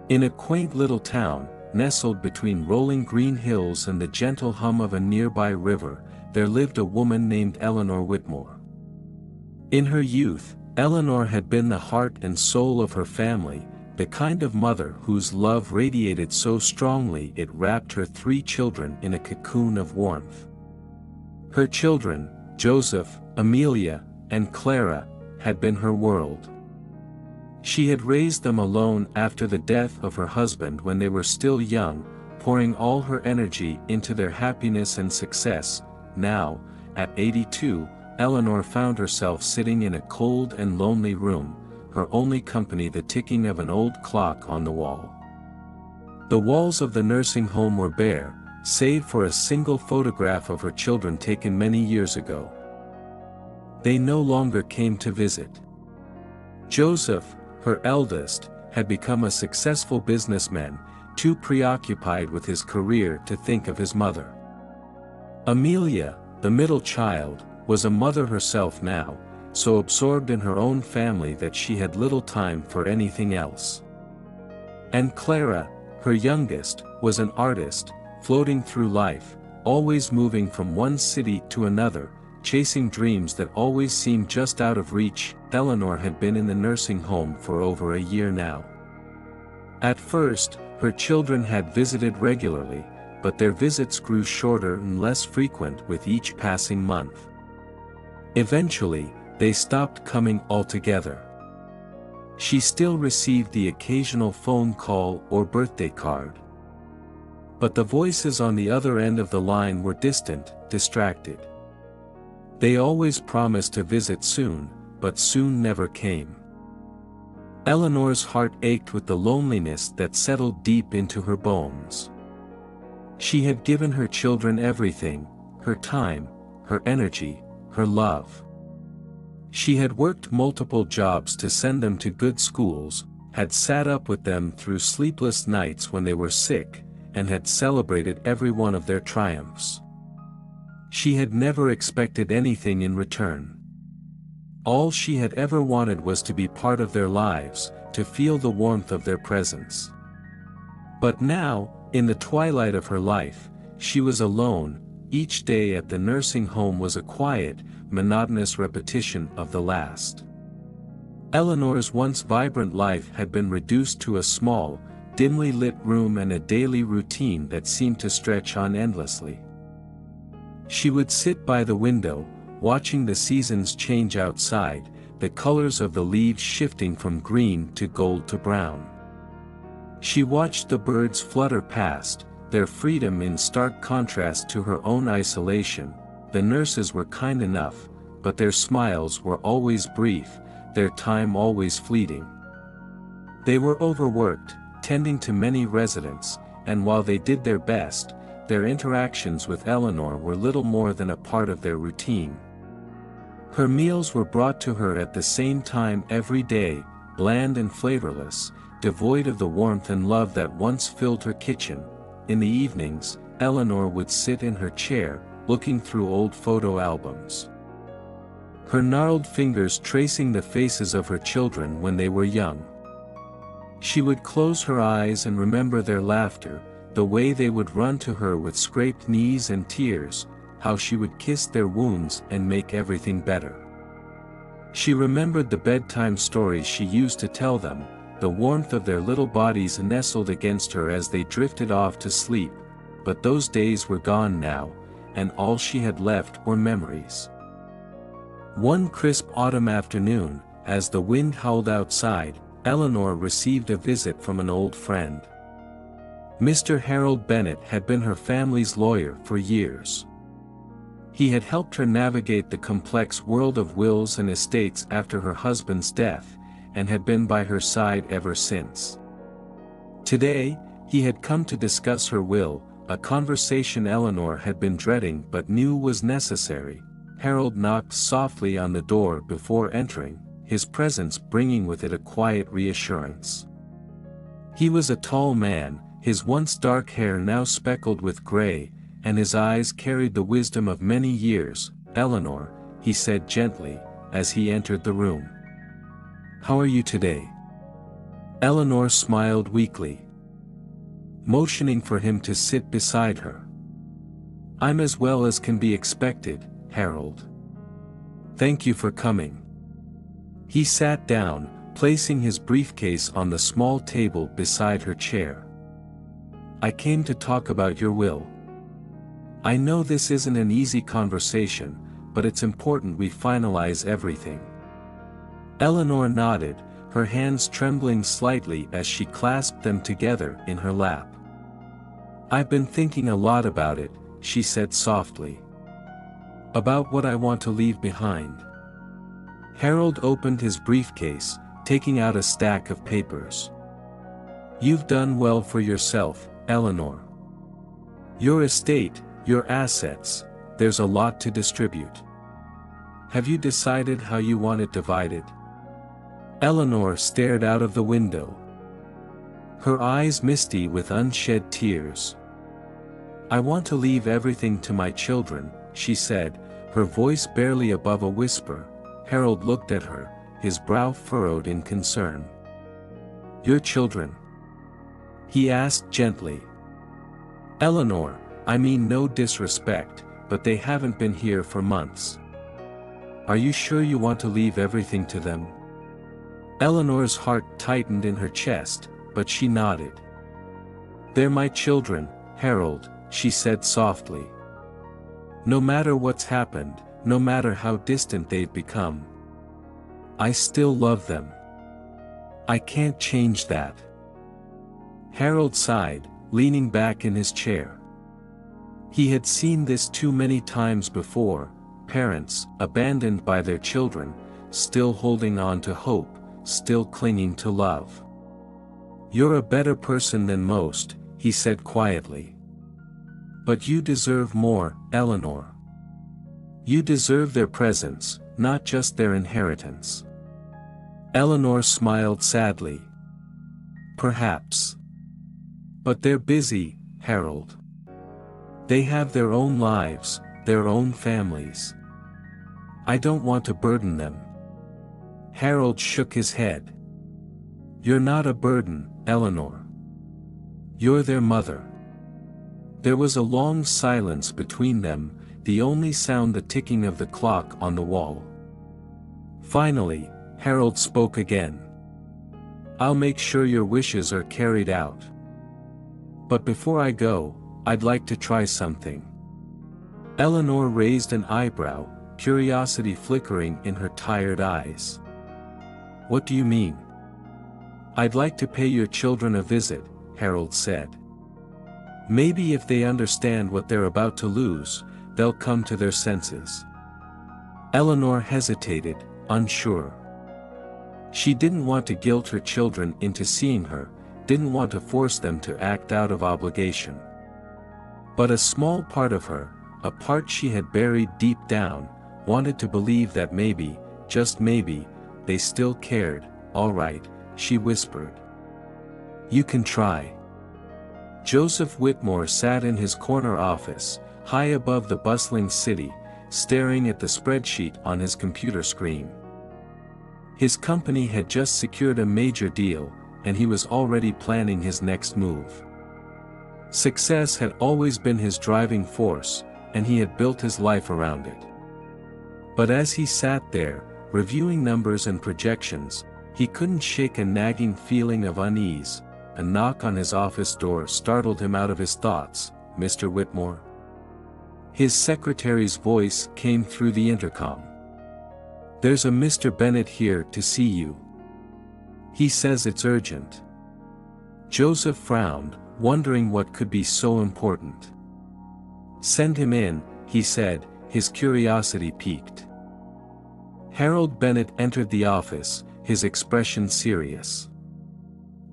In a quaint little town, nestled between rolling green hills and the gentle hum of a nearby river, there lived a woman named Eleanor Whitmore. In her youth, Eleanor had been the heart and soul of her family, the kind of mother whose love radiated so strongly it wrapped her 3 children in a cocoon of warmth. Her children, Joseph, Amelia, and Clara, had been her world. She had raised them alone after the death of her husband when they were still young, pouring all her energy into their happiness and success. Now, at 82, Eleanor found herself sitting in a cold and lonely room, her only company the ticking of an old clock on the wall. The walls of the nursing home were bare, save for a single photograph of her children taken many years ago. They no longer came to visit. Joseph, her eldest, had become a successful businessman, too preoccupied with his career to think of his mother. Amelia, the middle child, was a mother herself now, so absorbed in her own family that she had little time for anything else. And Clara, her youngest, was an artist, floating through life, always moving from one city to another, chasing dreams that always seemed just out of reach. Eleanor had been in the nursing home for over a year now. At first, her children had visited regularly, but their visits grew shorter and less frequent with each passing month. Eventually, they stopped coming altogether. She still received the occasional phone call or birthday card. But the voices on the other end of the line were distant, distracted. They always promised to visit soon, but soon never came. Eleanor's heart ached with the loneliness that settled deep into her bones. She had given her children everything, her time, her energy, her love. She had worked multiple jobs to send them to good schools, had sat up with them through sleepless nights when they were sick, and had celebrated every one of their triumphs. She had never expected anything in return. All she had ever wanted was to be part of their lives, to feel the warmth of their presence. But now, in the twilight of her life, she was alone. Each day at the nursing home was a quiet, monotonous repetition of the last. Eleanor's once vibrant life had been reduced to a small, dimly lit room and a daily routine that seemed to stretch on endlessly. She would sit by the window, watching the seasons change outside, the colors of the leaves shifting from green to gold to brown. She watched the birds flutter past, their freedom in stark contrast to her own isolation. The nurses were kind enough, but their smiles were always brief, their time always fleeting. They were overworked, tending to many residents, and while they did their best, their interactions with Eleanor were little more than a part of their routine. Her meals were brought to her at the same time every day, bland and flavorless, devoid of the warmth and love that once filled her kitchen. In the evenings, Eleanor would sit in her chair, looking through old photo albums. Her gnarled fingers tracing the faces of her children when they were young. She would close her eyes and remember their laughter, the way they would run to her with scraped knees and tears, how she would kiss their wounds and make everything better. She remembered the bedtime stories she used to tell them, the warmth of their little bodies nestled against her as they drifted off to sleep, but those days were gone now, and all she had left were memories. One crisp autumn afternoon, as the wind howled outside, Eleanor received a visit from an old friend. Mr. Harold Bennett had been her family's lawyer for years. He had helped her navigate the complex world of wills and estates after her husband's death, and had been by her side ever since. Today, he had come to discuss her will, a conversation Eleanor had been dreading but knew was necessary. Harold knocked softly on the door before entering, his presence bringing with it a quiet reassurance. He was a tall man, his once dark hair now speckled with gray, and his eyes carried the wisdom of many years. "Eleanor," he said gently, as he entered the room. "How are you today?" Eleanor smiled weakly, motioning for him to sit beside her. "I'm as well as can be expected, Harold. Thank you for coming." He sat down, placing his briefcase on the small table beside her chair. "I came to talk about your will. I know this isn't an easy conversation, but it's important we finalize everything." Eleanor nodded, her hands trembling slightly as she clasped them together in her lap. "I've been thinking a lot about it," she said softly. "About what I want to leave behind." Harold opened his briefcase, taking out a stack of papers. "You've done well for yourself, Eleanor. Your estate, your assets, there's a lot to distribute. Have you decided how you want it divided?" Eleanor stared out of the window, her eyes misty with unshed tears. "I want to leave everything to my children," she said, her voice barely above a whisper. Harold looked at her, his brow furrowed in concern. "Your children?" he asked gently. "Eleanor, I mean no disrespect, but they haven't been here for months. Are you sure you want to leave everything to them?" Eleanor's heart tightened in her chest, but she nodded. "They're my children, Harold," she said softly. "No matter what's happened, no matter how distant they've become, I still love them. I can't change that." Harold sighed, leaning back in his chair. He had seen this too many times before, parents, abandoned by their children, still holding on to hope, still clinging to love. "You're a better person than most," he said quietly. "But you deserve more, Eleanor. You deserve their presence, not just their inheritance." Eleanor smiled sadly. "Perhaps. But they're busy, Harold. They have their own lives, their own families. I don't want to burden them." Harold shook his head. "You're not a burden, Eleanor. You're their mother." There was a long silence between them, the only sound the ticking of the clock on the wall. Finally, Harold spoke again. "I'll make sure your wishes are carried out. But before I go, I'd like to try something." Eleanor raised an eyebrow, curiosity flickering in her tired eyes. "What do you mean?" "I'd like to pay your children a visit," Harold said. "Maybe if they understand what they're about to lose, they'll come to their senses." Eleanor hesitated, unsure. She didn't want to guilt her children into seeing her, didn't want to force them to act out of obligation. But a small part of her, a part she had buried deep down, wanted to believe that maybe, just maybe, they still cared. "All right," she whispered. "You can try." Joseph Whitmore sat in his corner office, high above the bustling city, staring at the spreadsheet on his computer screen. His company had just secured a major deal, and he was already planning his next move. Success had always been his driving force, and he had built his life around it. But as he sat there, reviewing numbers and projections, he couldn't shake a nagging feeling of unease. A knock on his office door startled him out of his thoughts. "Mr. Whitmore?" His secretary's voice came through the intercom. "There's a Mr. Bennett here to see you. He says it's urgent." Joseph frowned, wondering what could be so important. "Send him in," he said, his curiosity piqued. Harold Bennett entered the office, his expression serious.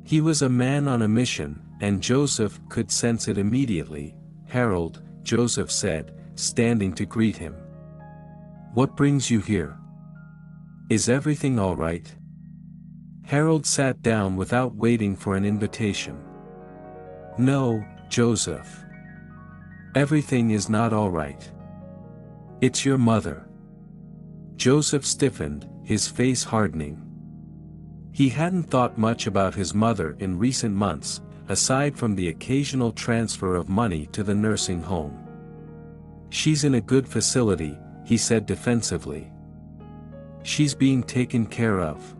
He was a man on a mission, and Joseph could sense it immediately. "Harold," Joseph said, standing to greet him. "What brings you here? Is everything all right?" Harold sat down without waiting for an invitation. "No, Joseph. Everything is not all right. It's your mother." Joseph stiffened, his face hardening. He hadn't thought much about his mother in recent months, aside from the occasional transfer of money to the nursing home. "She's in a good facility," he said defensively. "She's being taken care of."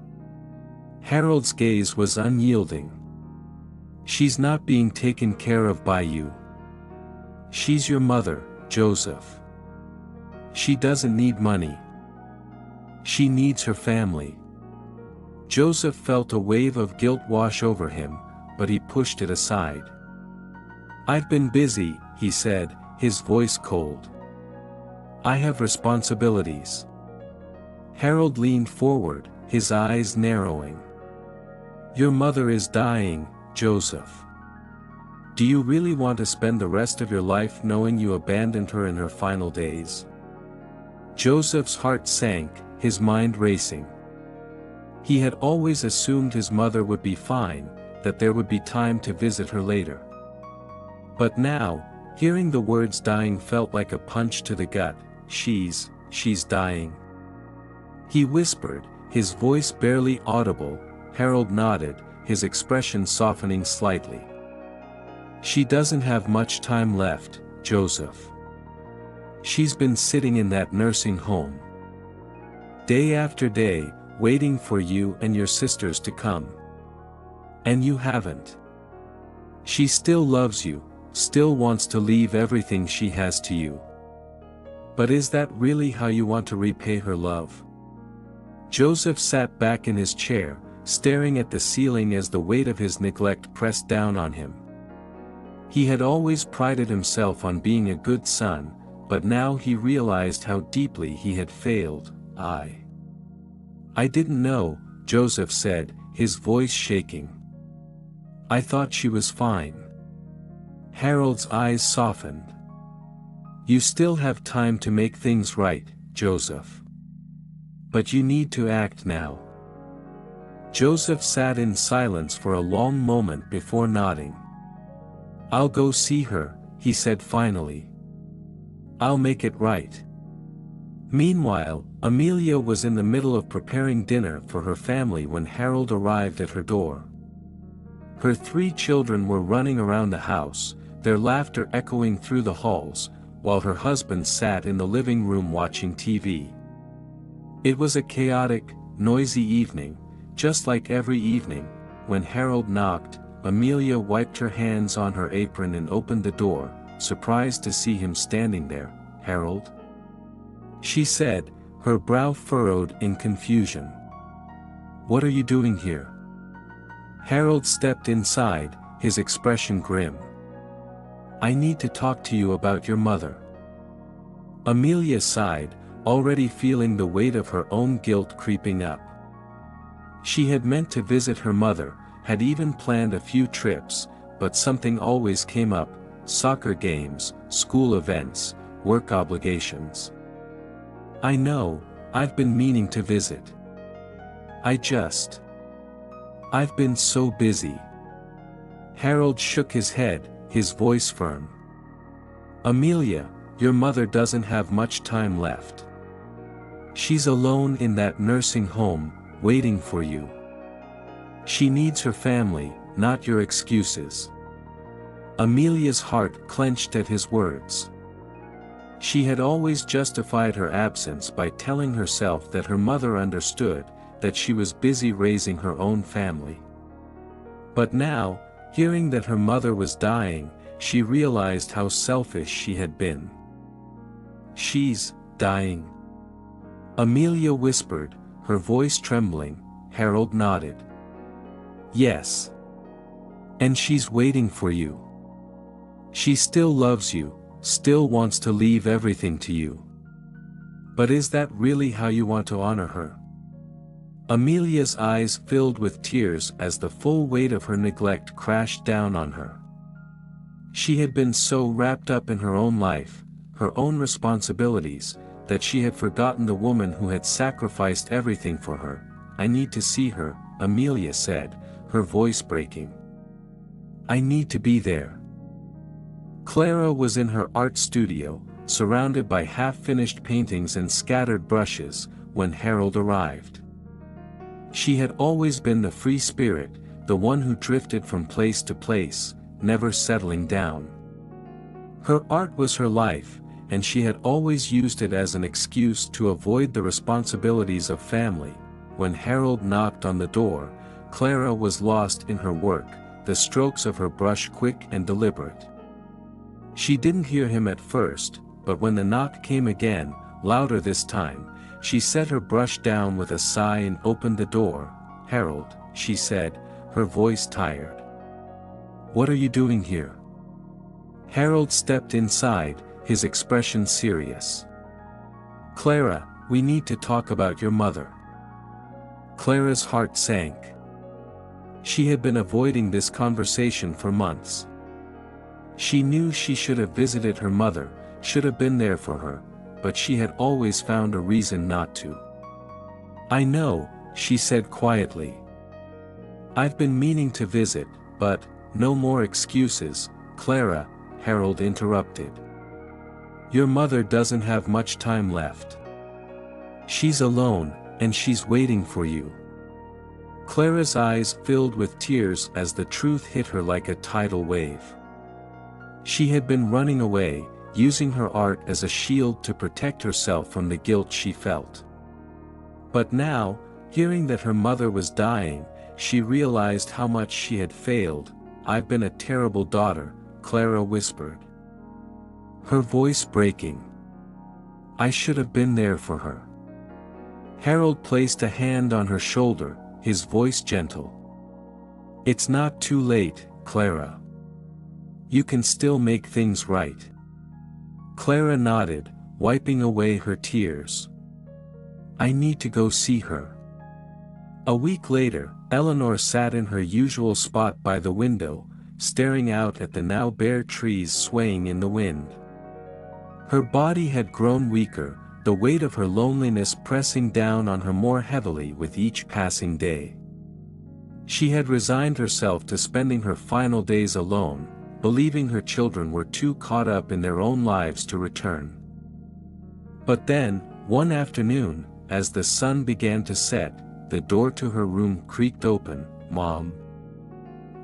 Harold's gaze was unyielding. "She's not being taken care of by you. She's your mother, Joseph. She doesn't need money. She needs her family." Joseph felt a wave of guilt wash over him, but he pushed it aside. "I've been busy," he said, his voice cold. "I have responsibilities." Harold leaned forward, his eyes narrowing. "Your mother is dying, Joseph. Do you really want to spend the rest of your life knowing you abandoned her in her final days?" Joseph's heart sank, his mind racing. He had always assumed his mother would be fine, that there would be time to visit her later. But now, hearing the words dying felt like a punch to the gut. She's dying." He whispered, his voice barely audible. Harold nodded, his expression softening slightly. "She doesn't have much time left, Joseph. She's been sitting in that nursing home, day after day, waiting for you and your sisters to come. And you haven't. She still loves you, still wants to leave everything she has to you. But is that really how you want to repay her love?" Joseph sat back in his chair, staring at the ceiling as the weight of his neglect pressed down on him. He had always prided himself on being a good son, but now he realized how deeply he had failed. I didn't know," Joseph said, his voice shaking. "I thought she was fine." Harold's eyes softened. "You still have time to make things right, Joseph. But you need to act now." Joseph sat in silence for a long moment before nodding. "I'll go see her," he said finally. "I'll make it right." Meanwhile, Amelia was in the middle of preparing dinner for her family when Harold arrived at her door. Her 3 children were running around the house, their laughter echoing through the halls, while her husband sat in the living room watching TV. It was a chaotic, noisy evening, just like every evening. When Harold knocked, Amelia wiped her hands on her apron and opened the door, surprised to see him standing there. "Harold?" she said, her brow furrowed in confusion. "What are you doing here?" Harold stepped inside, his expression grim. "I need to talk to you about your mother." Amelia sighed, already feeling the weight of her own guilt creeping up. She had meant to visit her mother, had even planned a few trips, but something always came up: soccer games, school events, work obligations. "I know, I've been meaning to visit. I've been so busy." Harold shook his head, his voice firm. "Amelia, your mother doesn't have much time left. She's alone in that nursing home, waiting for you. She needs her family, not your excuses." Amelia's heart clenched at his words. She had always justified her absence by telling herself that her mother understood, that she was busy raising her own family. But now, hearing that her mother was dying, she realized how selfish she had been. "She's dying?" Amelia whispered, her voice trembling. Harold nodded. "Yes. And she's waiting for you. She still loves you, still wants to leave everything to you. But is that really how you want to honor her?" Amelia's eyes filled with tears as the full weight of her neglect crashed down on her. She had been so wrapped up in her own life, her own responsibilities, that she had forgotten the woman who had sacrificed everything for her. "I need to see her," Amelia said, her voice breaking. "I need to be there." Clara was in her art studio, surrounded by half-finished paintings and scattered brushes, when Harold arrived. She had always been the free spirit, the one who drifted from place to place, never settling down. Her art was her life, and she had always used it as an excuse to avoid the responsibilities of family. When Harold knocked on the door, Clara was lost in her work, the strokes of her brush quick and deliberate. She didn't hear him at first, but when the knock came again, louder this time, she set her brush down with a sigh and opened the door. "Harold," she said, her voice tired. "What are you doing here?" Harold stepped inside, his expression serious. "Clara, we need to talk about your mother." Clara's heart sank. She had been avoiding this conversation for months. She knew she should have visited her mother, should have been there for her, but she had always found a reason not to. "I know," she said quietly. "I've been meaning to visit, but, no more excuses, Clara," Harold interrupted. "Your mother doesn't have much time left. She's alone, and she's waiting for you." Clara's eyes filled with tears as the truth hit her like a tidal wave. She had been running away, using her art as a shield to protect herself from the guilt she felt. But now, hearing that her mother was dying, she realized how much she had failed. "I've been a terrible daughter," Clara whispered, her voice breaking. "I should have been there for her." Harold placed a hand on her shoulder, his voice gentle. "It's not too late, Clara. You can still make things right." Clara nodded, wiping away her tears. "I need to go see her." A week later, Eleanor sat in her usual spot by the window, staring out at the now bare trees swaying in the wind. Her body had grown weaker, the weight of her loneliness pressing down on her more heavily with each passing day. She had resigned herself to spending her final days alone, believing her children were too caught up in their own lives to return. But then, one afternoon, as the sun began to set, the door to her room creaked open. "Mom."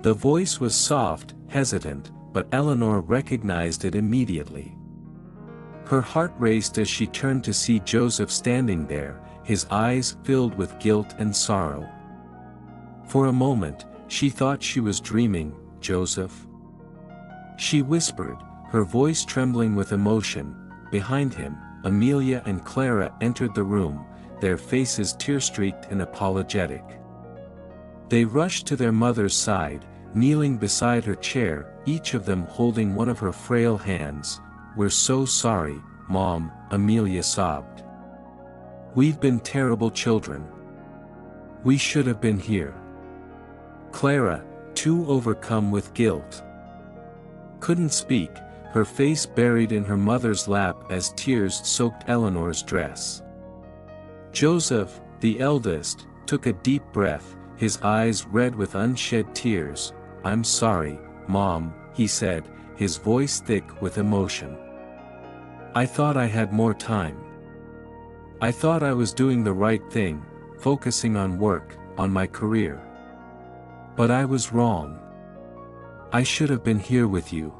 The voice was soft, hesitant, but Eleanor recognized it immediately. Her heart raced as she turned to see Joseph standing there, his eyes filled with guilt and sorrow. For a moment, she thought she was dreaming. "Joseph?" she whispered, her voice trembling with emotion. Behind him, Amelia and Clara entered the room, their faces tear-streaked and apologetic. They rushed to their mother's side, kneeling beside her chair, each of them holding one of her frail hands. "We're so sorry, Mom," Amelia sobbed. "We've been terrible children. We should have been here." Clara, too overcome with guilt, couldn't speak, her face buried in her mother's lap as tears soaked Eleanor's dress. Joseph, the eldest, took a deep breath, his eyes red with unshed tears. "I'm sorry, Mom," he said, his voice thick with emotion. "I thought I had more time. I thought I was doing the right thing, focusing on work, on my career. But I was wrong. I should have been here with you."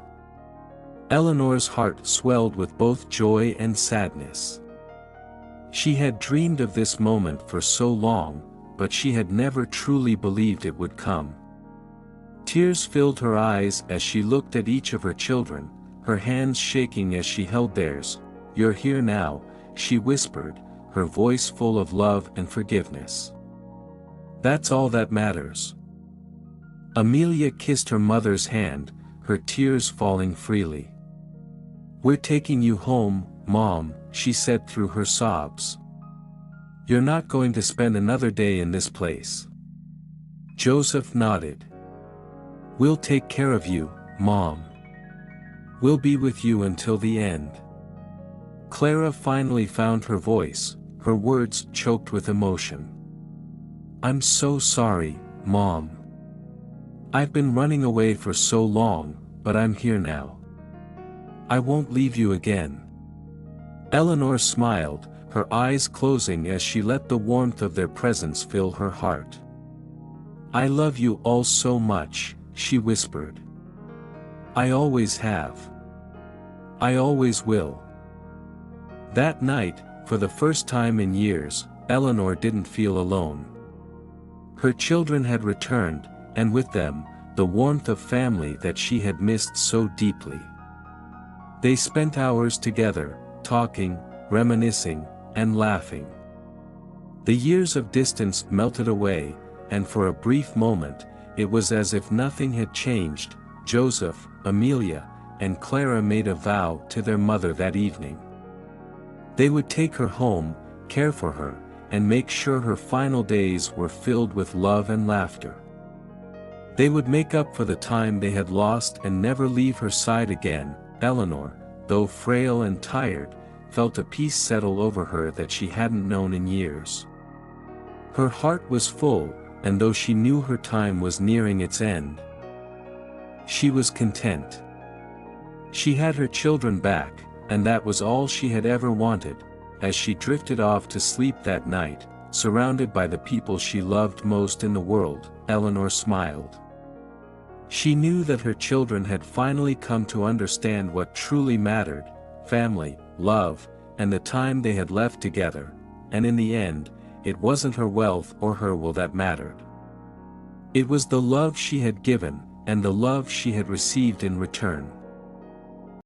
Eleanor's heart swelled with both joy and sadness. She had dreamed of this moment for so long, but she had never truly believed it would come. Tears filled her eyes as she looked at each of her children, her hands shaking as she held theirs. "You're here now," she whispered, her voice full of love and forgiveness. "That's all that matters." Amelia kissed her mother's hand, her tears falling freely. "We're taking you home, Mom," she said through her sobs. "You're not going to spend another day in this place." Joseph nodded. "We'll take care of you, Mom. We'll be with you until the end." Clara finally found her voice, her words choked with emotion. "I'm so sorry, Mom. I've been running away for so long, but I'm here now. I won't leave you again." Eleanor smiled, her eyes closing as she let the warmth of their presence fill her heart. "I love you all so much," she whispered. "I always have. I always will." That night, for the first time in years, Eleanor didn't feel alone. Her children had returned, and with them, the warmth of family that she had missed so deeply. They spent hours together, talking, reminiscing, and laughing. The years of distance melted away, and for a brief moment, it was as if nothing had changed. Joseph, Amelia, and Clara made a vow to their mother that evening. They would take her home, care for her, and make sure her final days were filled with love and laughter. They would make up for the time they had lost and never leave her side again. Eleanor, though frail and tired, felt a peace settle over her that she hadn't known in years. Her heart was full, and though she knew her time was nearing its end, she was content. She had her children back, and that was all she had ever wanted. As she drifted off to sleep that night, surrounded by the people she loved most in the world, Eleanor smiled. She knew that her children had finally come to understand what truly mattered: family, love, and the time they had left together, and in the end, it wasn't her wealth or her will that mattered. It was the love she had given, and the love she had received in return.